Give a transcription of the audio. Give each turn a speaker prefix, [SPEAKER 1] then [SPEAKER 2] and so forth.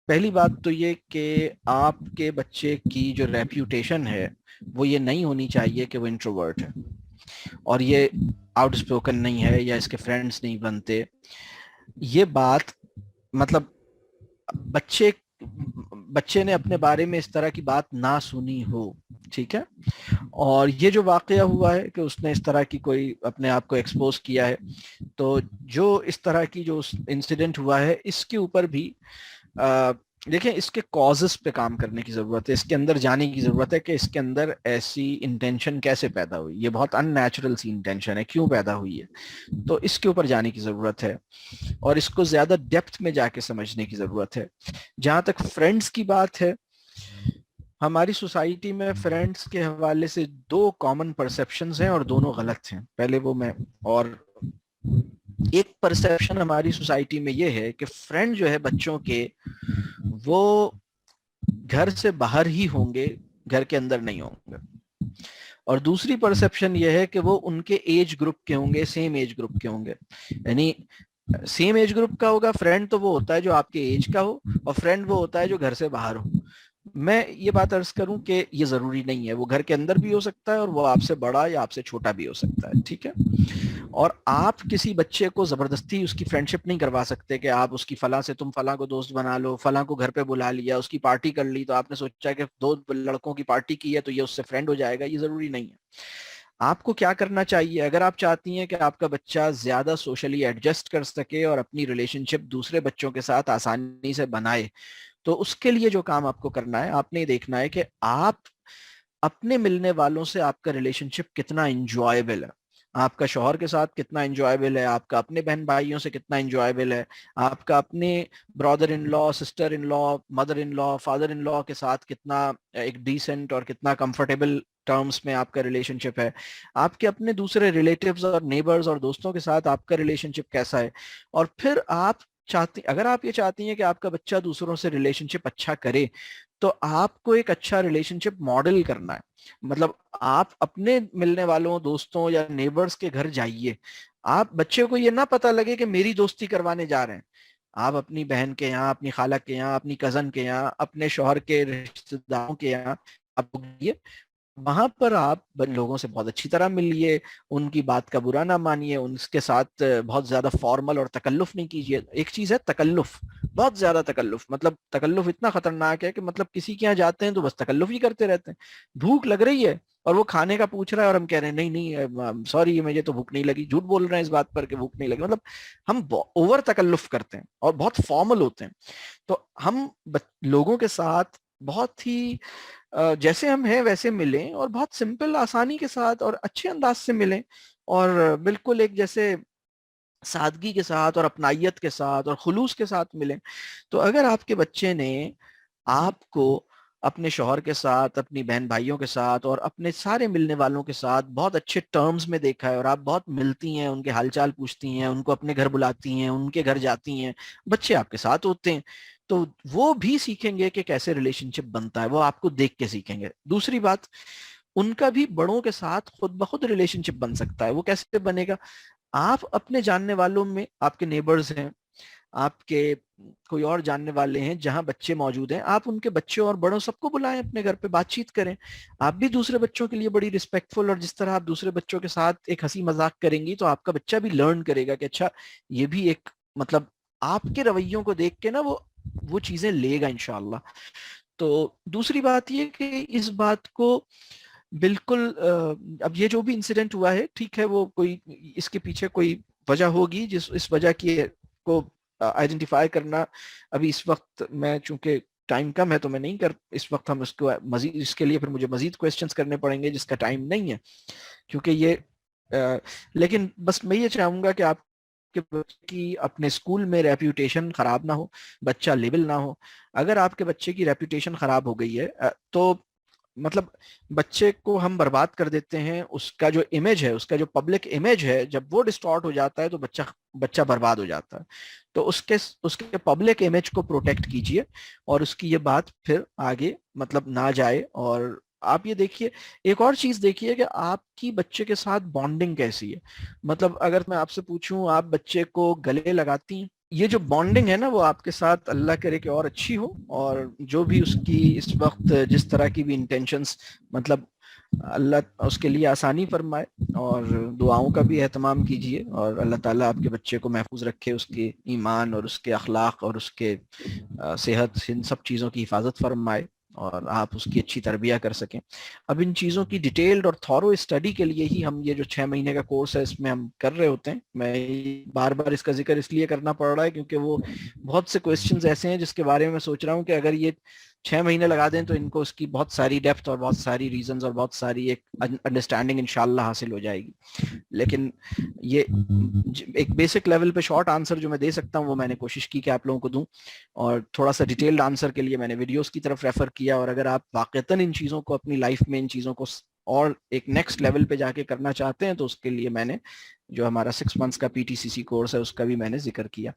[SPEAKER 1] پہلی بات تو یہ کہ آپ کے بچے کی جو ریپیوٹیشن ہے وہ یہ نہیں ہونی چاہیے کہ وہ انٹروورٹ ہے اور یہ آؤٹ اسپوکن نہیں ہے یا اس کے فرینڈس نہیں بنتے. یہ بات مطلب بچے بچے نے اپنے بارے میں اس طرح کی بات نہ سنی ہو. ٹھیک ہے. اور یہ جو واقعہ ہوا ہے کہ اس نے اس طرح کی کوئی اپنے آپ کو ایکسپوز کیا ہے, تو جو اس طرح کی جو انسیڈنٹ ہوا ہے اس کے اوپر بھی دیکھیں اس کے کازز پہ کام کرنے کی ضرورت ہے, اس کے اندر جانے کی ضرورت ہے کہ اس کے اندر ایسی انٹینشن کیسے پیدا ہوئی, یہ بہت ان نیچرل سی انٹینشن ہے, کیوں پیدا ہوئی ہے, تو اس کے اوپر جانے کی ضرورت ہے اور اس کو زیادہ ڈیپتھ میں جا کے سمجھنے کی ضرورت ہے. جہاں تک فرینڈس کی بات ہے, ہماری سوسائٹی میں فرینڈس کے حوالے سے دو کامن پرسیپشنز ہیں اور دونوں غلط ہیں. پہلے وہ میں اور ایک پرسیپشن ہماری سوسائٹی میں یہ ہے کہ فرینڈ جو ہے بچوں کے وہ گھر سے باہر ہی ہوں گے, گھر کے اندر نہیں ہوں گے. اور دوسری پرسیپشن یہ ہے کہ وہ ان کے ایج گروپ کے ہوں گے, سیم ایج گروپ کے ہوں گے. یعنی سیم ایج گروپ کا ہوگا فرینڈ تو وہ ہوتا ہے جو آپ کے ایج کا ہو, اور فرینڈ وہ ہوتا ہے جو گھر سے باہر ہو. میں یہ بات عرض کروں کہ یہ ضروری نہیں ہے, وہ گھر کے اندر بھی ہو سکتا ہے اور وہ آپ سے بڑا یا آپ سے چھوٹا بھی ہو سکتا ہے. ٹھیک ہے. اور آپ کسی بچے کو زبردستی اس کی فرینڈشپ نہیں کروا سکتے کہ آپ اس کی فلاں سے تم فلاں کو دوست بنا لو, فلاں کو گھر پہ بلا لیا, اس کی پارٹی کر لی تو آپ نے سوچا کہ دو لڑکوں کی پارٹی کی ہے تو یہ اس سے فرینڈ ہو جائے گا. یہ ضروری نہیں ہے. آپ کو کیا کرنا چاہیے, اگر آپ چاہتی ہیں کہ آپ کا بچہ زیادہ سوشلی ایڈجسٹ کر سکے اور اپنی ریلیشن شپ دوسرے بچوں کے ساتھ آسانی سے بنائے, تو اس کے لیے جو کام آپ کو کرنا ہے, آپ نے دیکھنا ہے کہ آپ اپنے ملنے والوں سے آپ کا ریلیشن شپ کتنا انجوائبل ہے, آپ کا شوہر کے ساتھ کتنا انجوائبل ہے, آپ کا اپنے بہن بھائیوں سے کتنا انجوائبل ہے, آپ کا اپنے brother in law, sister in law, mother in law, father in law کے ساتھ کتنا ایک ڈیسنٹ اور کتنا کمفرٹیبل ٹرمز میں آپ کا ریلیشن شپ ہے, آپ کے اپنے دوسرے ریلیٹیوز اور نیبرز اور دوستوں کے ساتھ آپ کا ریلیشن شپ کیسا ہے. اور پھر آپ اگر آپ یہ چاہتی ہیں کہ آپ کا بچہ دوسروں سے ریلیشن شپ اچھا کرے, تو آپ کو ایک اچھا ریلیشن شپ ماڈل کرنا ہے. مطلب آپ اپنے ملنے والوں, دوستوں یا نیبرز کے گھر جائیے, آپ بچے کو یہ نہ پتا لگے کہ میری دوستی کروانے جا رہے ہیں. آپ اپنی بہن کے یہاں, اپنی خالہ کے یہاں, اپنی کزن کے یہاں, اپنے شوہر کے رشتے داروں کے یہاں آپ وہاں پر آپ لوگوں سے بہت اچھی طرح ملیے, ان کی بات کا برا نہ مانیے, ان کے ساتھ بہت زیادہ فارمل اور تکلف نہیں کیجیے. ایک چیز ہے تکلف, بہت زیادہ تکلف, مطلب تکلف اتنا خطرناک ہے کہ مطلب کسی کے یہاں جاتے ہیں تو بس تکلف ہی کرتے رہتے ہیں. بھوک لگ رہی ہے اور وہ کھانے کا پوچھ رہا ہے اور ہم کہہ رہے ہیں نہیں نہیں سوری مجھے تو بھوک نہیں لگی, جھوٹ بول رہے ہیں اس بات پر کہ بھوک نہیں لگی. مطلب ہم اوور تکلف کرتے ہیں اور بہت فارمل ہوتے ہیں. تو ہم لوگوں کے ساتھ بہت ہی جیسے ہم ہیں ویسے ملیں, اور بہت سمپل, آسانی کے ساتھ اور اچھے انداز سے ملیں, اور بالکل ایک جیسے سادگی کے ساتھ اور اپنائیت کے ساتھ اور خلوص کے ساتھ ملیں. تو اگر آپ کے بچے نے آپ کو اپنے شوہر کے ساتھ, اپنی بہن بھائیوں کے ساتھ اور اپنے سارے ملنے والوں کے ساتھ بہت اچھے ٹرمز میں دیکھا ہے, اور آپ بہت ملتی ہیں, ان کے حال چال پوچھتی ہیں, ان کو اپنے گھر بلاتی ہیں, ان کے گھر جاتی ہیں, بچے آپ کے ساتھ ہوتے ہیں, تو وہ بھی سیکھیں گے کہ کیسے ریلیشن شپ بنتا ہے, وہ آپ کو دیکھ کے سیکھیں گے. دوسری بات, ان کا بھی بڑوں کے ساتھ خود بخود ریلیشن شپ بن سکتا ہے. وہ کیسے بنے گا, آپ اپنے جاننے والوں میں, آپ کے نیبرز ہیں, آپ کے کوئی اور جاننے والے ہیں جہاں بچے موجود ہیں, آپ ان کے بچوں اور بڑوں سب کو بلائیں اپنے گھر پہ, بات چیت کریں. آپ بھی دوسرے بچوں کے لیے بڑی رسپیکٹفل, اور جس طرح آپ دوسرے بچوں کے ساتھ ایک ہنسی مذاق کریں گی تو آپ کا بچہ بھی لرن کرے گا کہ اچھا یہ بھی ایک, مطلب آپ کے رویوں کو دیکھ کے نا وہ چیزیں لے گا انشاءاللہ. تو دوسری بات یہ کہ اس بات کو بالکل اب یہ جو بھی انسیڈنٹ ہوا ہے, ٹھیک ہے, وہ کوئی اس کے پیچھے کوئی وجہ ہوگی, اس وجہ کی کو آئیڈینٹیفائی کرنا ابھی اس وقت میں, چونکہ ٹائم کم ہے تو میں نہیں اس وقت ہم اس کو مزید, اس کے لیے پھر مجھے مزید کویسچنز کرنے پڑیں گے جس کا ٹائم نہیں ہے, کیونکہ یہ لیکن بس میں یہ چاہوں گا کہ آپ کے بچے کی اپنے اسکول میں ریپیوٹیشن خراب نہ ہو, بچہ لیبل نہ ہو. اگر آپ کے بچے کی ریپیوٹیشن خراب ہو گئی ہے تو مطلب بچے کو ہم برباد کر دیتے ہیں, اس کا جو امیج ہے, اس کا جو پبلک امیج ہے, جب وہ ڈسٹارٹ ہو جاتا ہے تو بچہ برباد ہو جاتا ہے. تو اس کے پبلک امیج کو پروٹیکٹ کیجئے, اور اس کی یہ بات پھر آگے مطلب نہ جائے. اور آپ یہ دیکھیے, ایک اور چیز دیکھیے کہ آپ کی بچے کے ساتھ بانڈنگ کیسی ہے. مطلب اگر میں آپ سے پوچھوں, آپ بچے کو گلے لگاتی ہیں, یہ جو بانڈنگ ہے نا وہ آپ کے ساتھ اللہ کرے کہ اور اچھی ہو, اور جو بھی اس کی اس وقت جس طرح کی بھی انٹینشنس, مطلب اللہ اس کے لیے آسانی فرمائے, اور دعاؤں کا بھی اہتمام کیجیے, اور اللہ تعالیٰ آپ کے بچے کو محفوظ رکھے, اس کے ایمان اور اس کے اخلاق اور اس کے صحت, ان سب چیزوں کی حفاظت فرمائے, اور آپ اس کی اچھی تربیہ کر سکیں. اب ان چیزوں کی ڈیٹیلڈ اور تھورو اسٹڈی کے لیے ہی ہم یہ جو 6 مہینے کا کورس ہے اس میں ہم کر رہے ہوتے ہیں. میں بار بار اس کا ذکر اس لیے کرنا پڑ رہا ہے کیونکہ وہ بہت سے کویسچنز ایسے ہیں جس کے بارے میں سوچ رہا ہوں کہ اگر یہ 6 مہینے لگا دیں تو ان کو اس کی بہت ساری ڈیپتھ اور بہت ساری ریزنز اور بہت ساری ایک انڈرسٹینڈنگ انشاءاللہ حاصل ہو جائے گی. لیکن یہ ایک بیسک لیول پہ شارٹ آنسر جو میں دے سکتا ہوں وہ میں نے کوشش کی کہ آپ لوگوں کو دوں, اور تھوڑا سا ڈیٹیلڈ آنسر کے لیے میں نے ویڈیوز کی طرف ریفر کیا. اور اگر آپ واقعتاً ان چیزوں کو اپنی لائف میں ان چیزوں کو اور ایک نیکسٹ لیول پہ جا کے کرنا چاہتے ہیں تو اس کے لیے میں نے جو ہمارا 6 months کا PTCC کورس ہے اس کا بھی میں نے ذکر کیا.